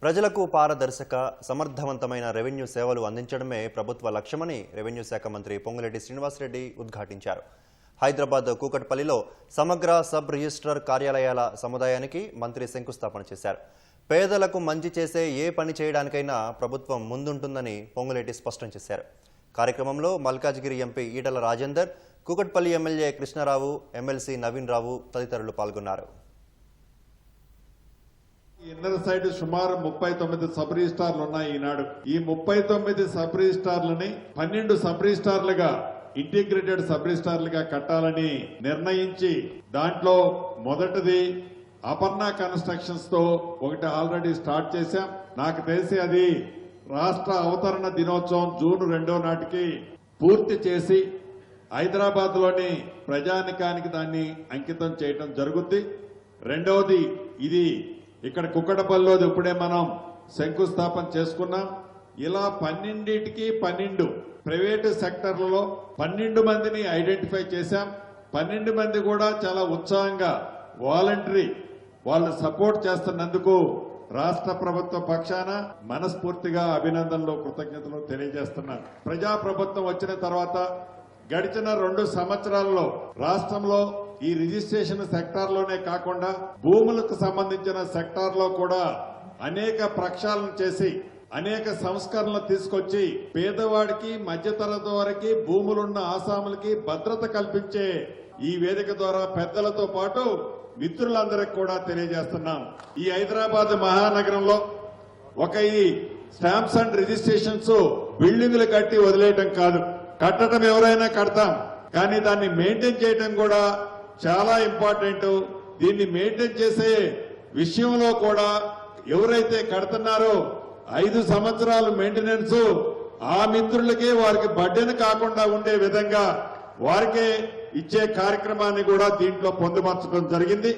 ప్రజలకు పారదర్శక సమర్థవంతమైన రెవెన్యూ సేవలు అందించడమే ప్రభుత్వ లక్ష్యమని రెవెన్యూ శాఖ మంత్రి పొంగులేటి శ్రీనివాసరెడ్డి ఉద్ఘాటించారు. హైదరాబాద్ కూకట్పల్లిలో సమగ్ర సబ్ రిజిస్ట్రార్ కార్యాలయాల సముదాయానికి మంత్రి శంకుస్థాపన చేశారు. పేదలకు మంచి చేసే ఏ పని చేయడానికైనా ప్రభుత్వం ముందుంటుందని పొంగులేటి స్పష్టం చేశారు. కార్యక్రమంలో Malkajgiri MP Etela Rajender, Kukatpally MLA Krishna Rao, MLC Naveen Rao తదితరులు పాల్గొన్నారు. ఇన్నర్ సైడ్ సుమారు 39 సబ్ రిజిస్ట్రార్లు ఉన్నాయి. ఈనాడు ఈ 39 సబ్ రిజిస్ట్రార్లని 12 సబ్ రిజిస్ట్రార్లుగా ఇంటిగ్రేటెడ్ సబ్ రిజిస్ట్రార్లుగా కట్టాలని నిర్ణయించి దాంట్లో మొదటిది అపర్ణ కన్స్ట్రక్షన్స్ తో ఒకటి ఆల్రెడీ స్టార్ట్ చేశాం. నాకు తెలిసి అది రాష్ట్ర అవతరణ దినోత్సవం జూన్ 2వ నాటికి పూర్తి చేసి హైదరాబాద్ లోని ప్రజానికానికి దాన్ని అంకితం చేయడం జరుగుద్ది. రెండవది ఇది ఇక్కడ కుక్కడపల్లిలో ఇప్పుడే మనం శంకుస్థాపన చేసుకున్నాం. ఇలా 12కి 12 ప్రైవేటు సెక్టర్లలో 12 మందిని ఐడెంటిఫై చేశాం. 12 మంది కూడా చాలా ఉత్సాహంగా వాలంటరీ వాళ్ళు సపోర్ట్ చేస్తున్నందుకు రాష్ట్ర ప్రభుత్వ పక్షాన మనస్ఫూర్తిగా అభినందనలు, కృతజ్ఞతలు తెలియజేస్తున్నాను. ప్రజాప్రభుత్వం వచ్చిన తర్వాత గడిచిన 2 సంవత్సరాల్లో రాష్ట్రంలో ఈ రిజిస్ట్రేషన్ సెక్టార్లోనే కాకుండా భూములకు సంబంధించిన సెక్టార్లో కూడా అనేక ప్రక్షాళన చేసి అనేక సంస్కరణలు తీసుకొచ్చి పేదవాడికి మధ్యతరగతి వారికి భూములున్న ఆసాములకి భద్రత కల్పించే ఈ వేదిక ద్వారా పెద్దలతో పాటు మిత్రులందరికీ కూడా తెలియజేస్తున్నాం. ఈ హైదరాబాద్ మహానగరంలో ఒక ఈ స్టాంప్స్ అండ్ రిజిస్ట్రేషన్స్ బిల్డింగులు కట్టి వదిలేయటం కాదు, కట్టడం ఎవరైనా కడతాం, కానీ దాన్ని మెయింటైన్ చేయటం కూడా చాలా ఇంపార్టెంట్. దీన్ని మెయింటైన్ చేసే విషయంలో కూడా ఎవరైతే కడుతున్నారో 5 సంవత్సరాలు మెయింటెనెన్స్ ఆ మిత్రులకే వారికి బడ్డెను కాకుండా ఉండే విధంగా వారికే ఇచ్చే కార్యక్రమాన్ని కూడా దీంట్లో పొందుపరచడం జరిగింది.